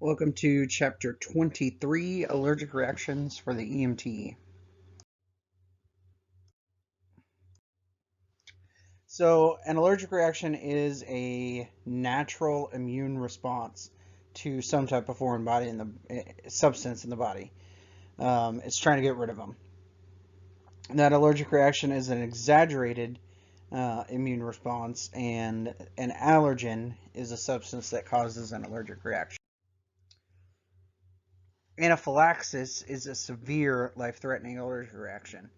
Welcome to Chapter 23, Allergic Reactions for the EMT. So, an allergic reaction is a natural immune response to some type of foreign body in the substance in the body. It's trying to get rid of them. That allergic reaction is an exaggerated immune response, and an allergen is a substance that causes an allergic reaction. Anaphylaxis is a severe life-threatening allergic reaction.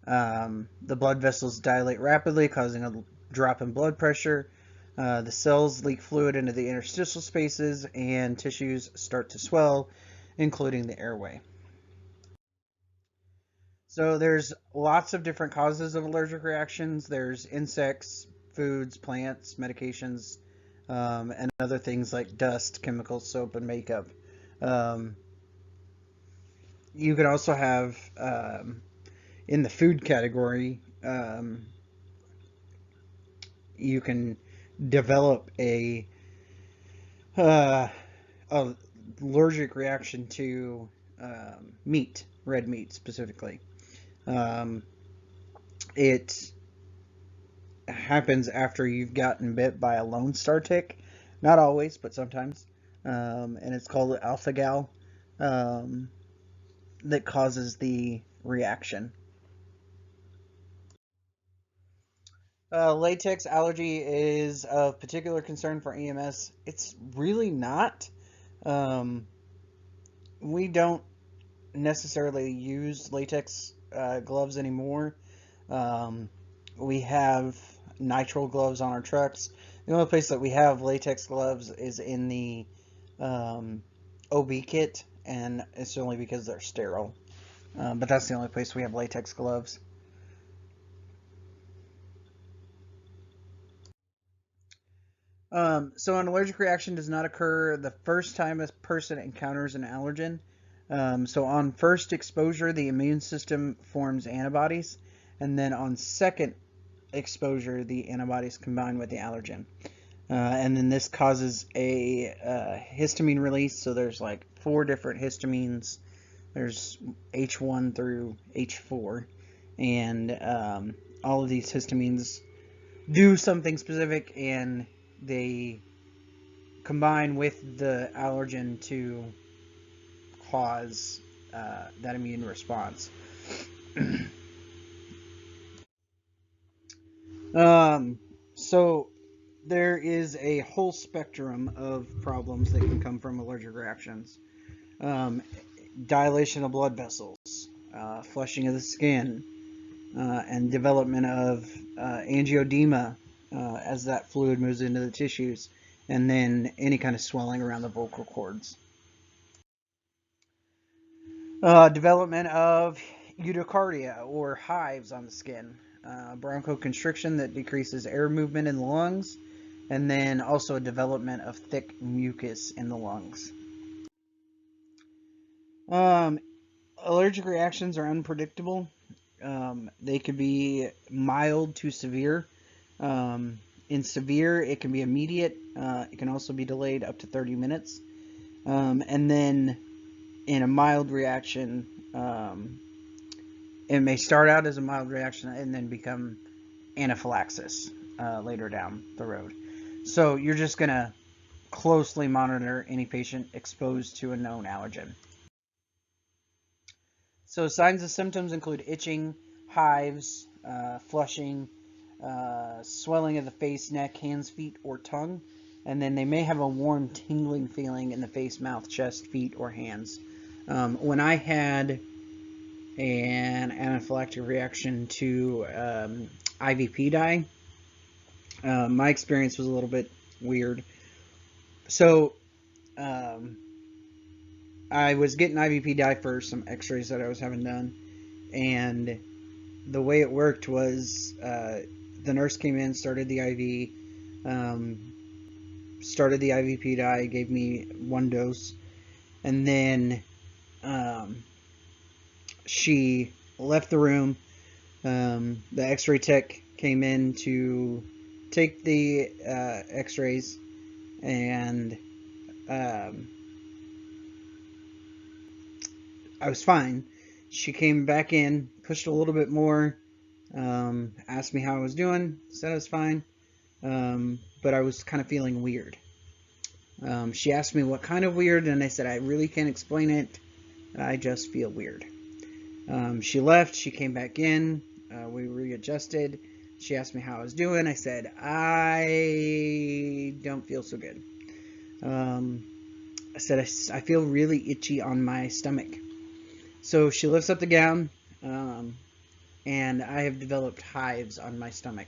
The blood vessels dilate rapidly, causing a drop in blood pressure. The cells leak fluid into the interstitial spaces, and tissues start to swell, including the airway. So there's lots of different causes of allergic reactions. There's insects, foods, plants, medications, and other things like dust, chemicals, soap, and makeup. Um, you can also have in the food category, you can develop uh, a allergic reaction to meat, red meat specifically. Um, it happens after you've gotten bit by a Lone Star tick, not always, but sometimes, and it's called alpha gal um, that causes the reaction. Latex allergy is of particular concern for EMS. It's really not. Um, we don't necessarily use latex gloves anymore. Um, we have nitrile gloves on our trucks. The only place that we have latex gloves is in the OB kit, and it's only because they're sterile. But that's the only place we have latex gloves. So an allergic reaction does not occur the first time a person encounters an allergen. So on first exposure, the immune system forms antibodies, and then on second exposure, the antibodies combine with the allergen. And then this causes a histamine release. So there's like 4 different histamines. There's H1 through H4, and all of these histamines do something specific, and they combine with the allergen to cause that immune response. um, so there is a whole spectrum of problems that can come from allergic reactions. Um, Dilation of blood vessels, flushing of the skin, and development of angioedema as that fluid moves into the tissues, and then any kind of swelling around the vocal cords. Development of eudocardia, or hives on the skin, bronchoconstriction that decreases air movement in the lungs, and then also a development of thick mucus in the lungs. Um, Allergic reactions are unpredictable. They could be mild to severe. Um, in severe, it can be immediate. It can also be delayed up to 30 minutes. And then in a mild reaction, it may start out as a mild reaction and then become anaphylaxis later down the road. So you're just going to closely monitor any patient exposed to a known allergen. So signs and symptoms include itching, hives, flushing, swelling of the face, neck, hands, feet, or tongue. And then they may have a warm tingling feeling in the face, mouth, chest, feet, or hands. When I had an anaphylactic reaction to IVP dye, my experience was a little bit weird. So I was getting IVP dye for some x-rays that I was having done, and the way it worked was the nurse came in, started the IV, started the IVP dye, gave me 1 dose, and then she left the room. The x-ray tech came in to take the x-rays, and I was fine. She came back in, pushed a little bit more, asked me how I was doing, said I was fine, but I was kind of feeling weird. She asked me what kind of weird, and I said I really can't explain it. I just feel weird. She left. She came back in. We readjusted. She asked me how I was doing. I said I don't feel so good. I said I feel really itchy on my stomach. So she lifts up the gown, and I have developed hives on my stomach.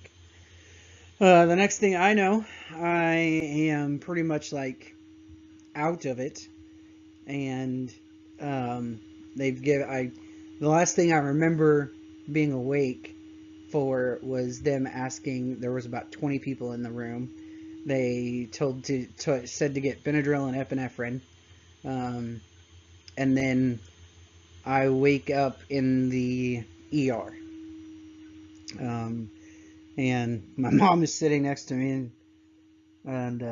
The next thing I know, I am pretty much like out of it, and um, they've given the last thing I remember being awake for was them asking. There was about 20 people in the room. They said to get Benadryl and epinephrine, and then I wake up in the ER. And my mom is sitting next to me, and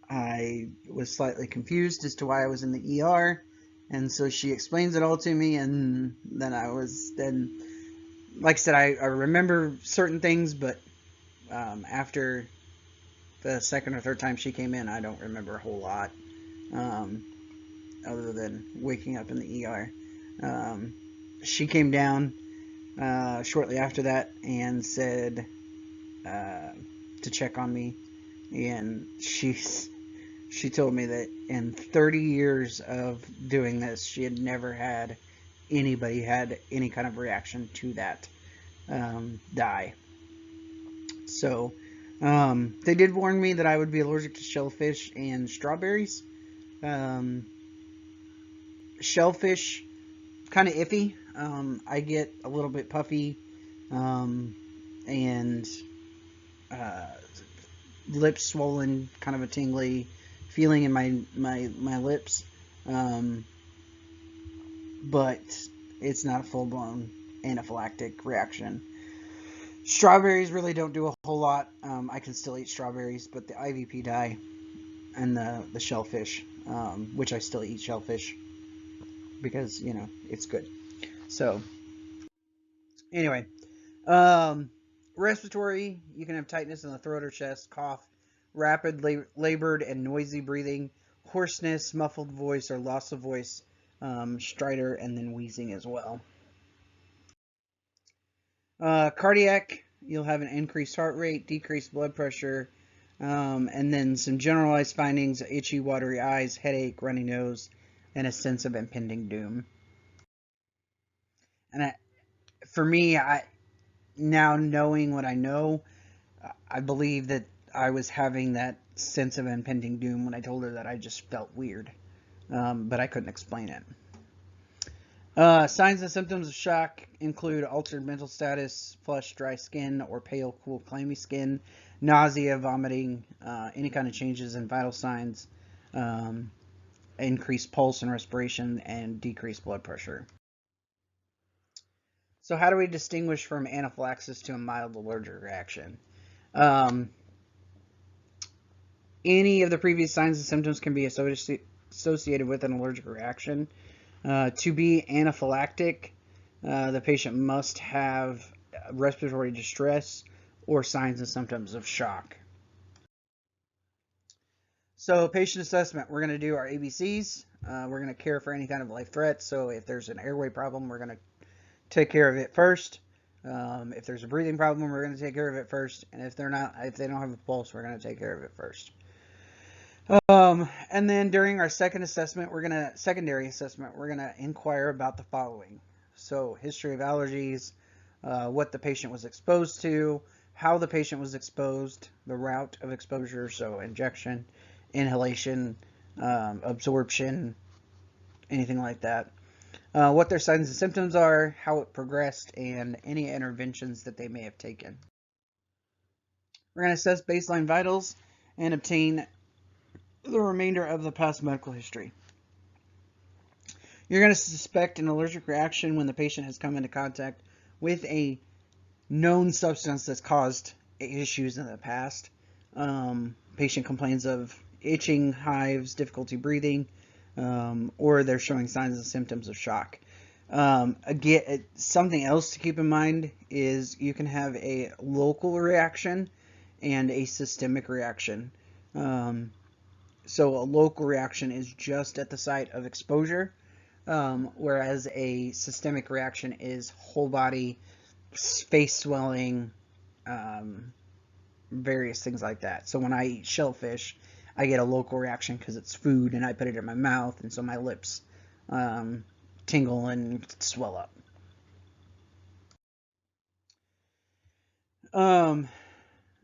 I was slightly confused as to why I was in the ER, and so she explains it all to me, and then, like I said, I remember certain things, but after the second or third time she came in, I don't remember a whole lot, um, other than waking up in the ER. She came down shortly after that and said to check on me, and she told me that in 30 years of doing this, she had never had anybody had any kind of reaction to that dye. So they did warn me that I would be allergic to shellfish and strawberries. Um, Shellfish, kind of iffy. I get a little bit puffy, and uh, lips swollen, kind of a tingly feeling in my lips. Um, but it's not a full-blown anaphylactic reaction. Strawberries really don't do a whole lot. I can still eat strawberries, but the IVP dye and the shellfish, which I still eat shellfish because, it's good. So, anyway, um, respiratory, you can have tightness in the throat or chest, cough, rapid, labored, and noisy breathing, hoarseness, muffled voice, or loss of voice, stridor, and then wheezing as well. Cardiac, you'll have an increased heart rate, decreased blood pressure, and then some generalized findings: itchy, watery eyes, headache, runny nose, and a sense of impending doom. And for me, now knowing what I know, I believe that I was having that sense of impending doom when I told her that I just felt weird, but I couldn't explain it. Signs and symptoms of shock include altered mental status, flushed, dry skin, or pale, cool, clammy skin, nausea, vomiting, any kind of changes in vital signs, increased pulse and respiration, and decreased blood pressure. So how do we distinguish from anaphylaxis to a mild allergic reaction? Um, any of the previous signs and symptoms can be associated with an allergic reaction. To be anaphylactic, the patient must have respiratory distress or signs and symptoms of shock. So patient assessment, we're going to do our ABCs. We're going to care for any kind of life threat. So if there's an airway problem, we're going to take care of it first. If there's a breathing problem, we're going to take care of it first. And if they don't have a pulse, we're going to take care of it first. And then during our secondary assessment, we're gonna inquire about the following. So history of allergies, what the patient was exposed to, how the patient was exposed, the route of exposure, so injection, inhalation, absorption, anything like that. What their signs and symptoms are, how it progressed, and any interventions that they may have taken. We're going to assess baseline vitals and obtain the remainder of the past medical history. You're going to suspect an allergic reaction when the patient has come into contact with a known substance that's caused issues in the past. Patient complains of itching, hives, difficulty breathing, or they're showing signs and symptoms of shock. Again, something else to keep in mind is you can have a local reaction and a systemic reaction. So a local reaction is just at the site of exposure, whereas a systemic reaction is whole body, face swelling, various things like that. So when I eat shellfish, I get a local reaction because it's food and I put it in my mouth, and so my lips tingle and swell up.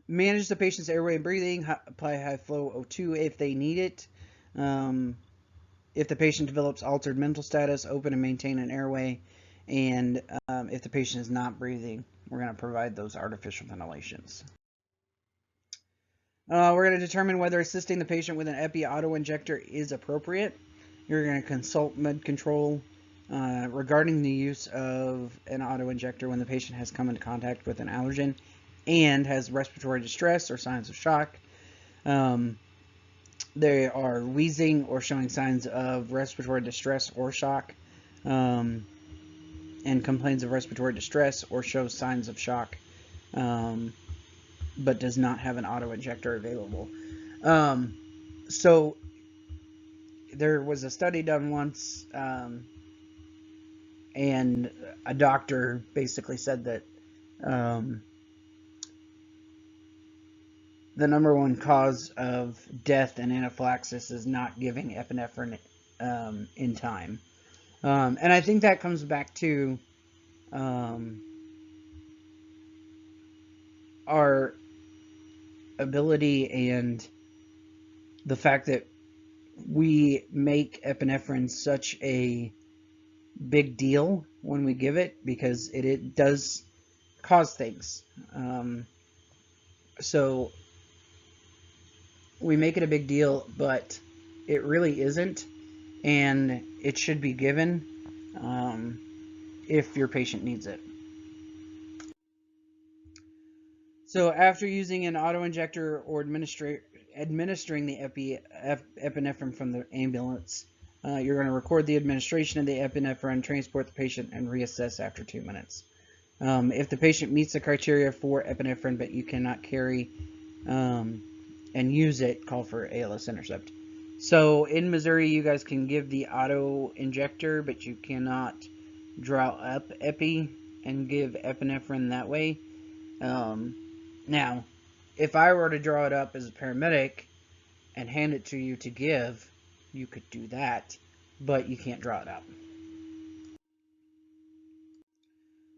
Manage the patient's airway and breathing. Apply high flow O2 if they need it. If the patient develops altered mental status, open and maintain an airway. And if the patient is not breathing, we're going to provide those artificial ventilations. We're going to determine whether assisting the patient with an epi auto-injector is appropriate. You're going to consult med control regarding the use of an auto-injector when the patient has come into contact with an allergen and has respiratory distress or signs of shock. They are wheezing or showing signs of respiratory distress or shock, and complains of respiratory distress or shows signs of shock, but does not have an auto-injector available. So there was a study done once, and a doctor basically said that the number one cause of death and anaphylaxis is not giving epinephrine in time. And I think that comes back to our ability and the fact that we make epinephrine such a big deal when we give it, because it does cause things. So we make it a big deal, but it really isn't, and it should be given if your patient needs it. So after using an auto-injector or administering the epinephrine from the ambulance, you're going to record the administration of the epinephrine, transport the patient, and reassess after 2 minutes. If the patient meets the criteria for epinephrine but you cannot carry and use it, call for ALS intercept. So in Missouri, you guys can give the auto-injector, but you cannot draw up epi and give epinephrine that way. Now, if I were to draw it up as a paramedic and hand it to you to give, you could do that, but you can't draw it up.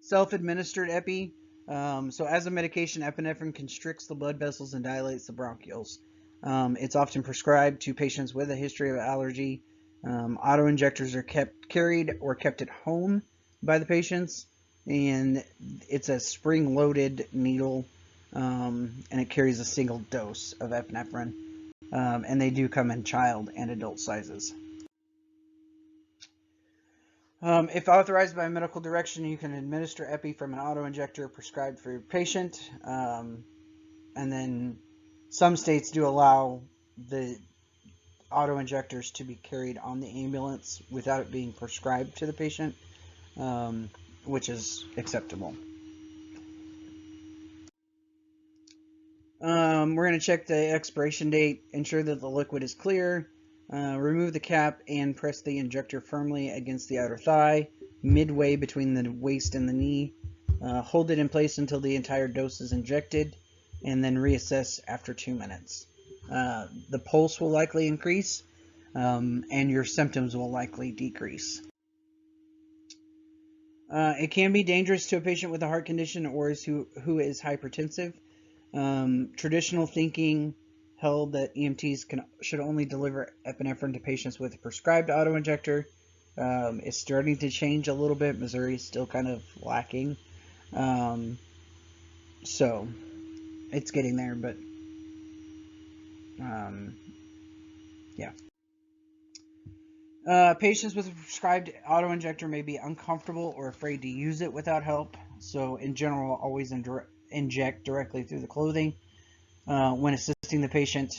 Self-administered epi. So as a medication, epinephrine constricts the blood vessels and dilates the bronchioles. It's often prescribed to patients with a history of allergy. Auto-injectors are carried or kept at home by the patients, and it's a spring-loaded needle, and it carries a single dose of epinephrine, and they do come in child and adult sizes. If authorized by medical direction, you can administer epi from an auto-injector prescribed for your patient, and then some states do allow the auto-injectors to be carried on the ambulance without it being prescribed to the patient, which is acceptable. We're going to check the expiration date, ensure that the liquid is clear, remove the cap and press the injector firmly against the outer thigh, midway between the waist and the knee. Hold it in place until the entire dose is injected, and then reassess after 2 minutes. The pulse will likely increase, and your symptoms will likely decrease. It can be dangerous to a patient with a heart condition or who is hypertensive. Traditional thinking held that EMTs should only deliver epinephrine to patients with a prescribed auto-injector. It's starting to change a little bit. Missouri is still kind of lacking. So it's getting there, but yeah. Patients with a prescribed auto-injector may be uncomfortable or afraid to use it without help. So in general, always inject directly through the clothing. When assisting the patient,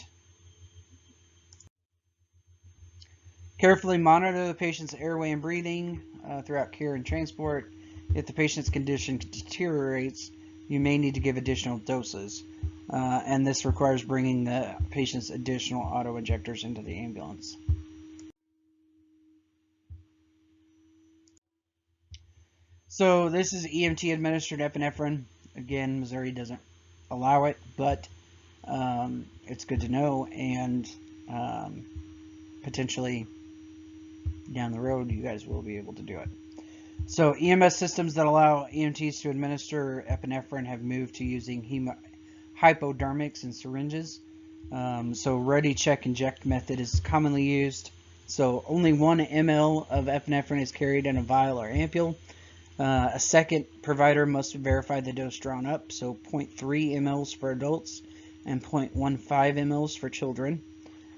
Carefully monitor the patient's airway and breathing throughout care and transport. If the patient's condition deteriorates, you may need to give additional doses, and this requires bringing the patient's additional auto-injectors into the ambulance. So this is EMT administered epinephrine. Again, Missouri doesn't allow it, but it's good to know, and potentially down the road you guys will be able to do it. So EMS systems that allow EMTs to administer epinephrine have moved to using hypodermics and syringes. So ready, check, inject method is commonly used. So only 1 ml of epinephrine is carried in a vial or ampule. A second provider must verify the dose drawn up, so 0.3 mLs for adults and 0.15 mLs for children.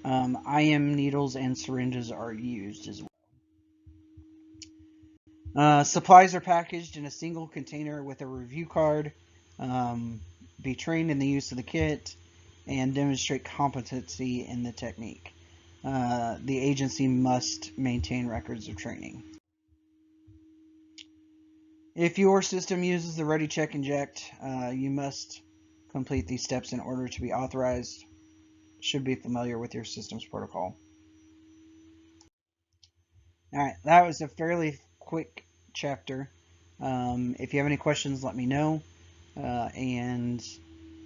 IM needles and syringes are used as well. Supplies are packaged in a single container with a review card. Be trained in the use of the kit and demonstrate competency in the technique. The agency must maintain records of training. If your system uses the Ready, Check, Inject, you must complete these steps in order to be authorized. Should be familiar with your system's protocol. Alright, that was a fairly quick chapter. If you have any questions, let me know, and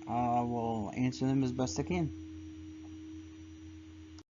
I will answer them as best I can.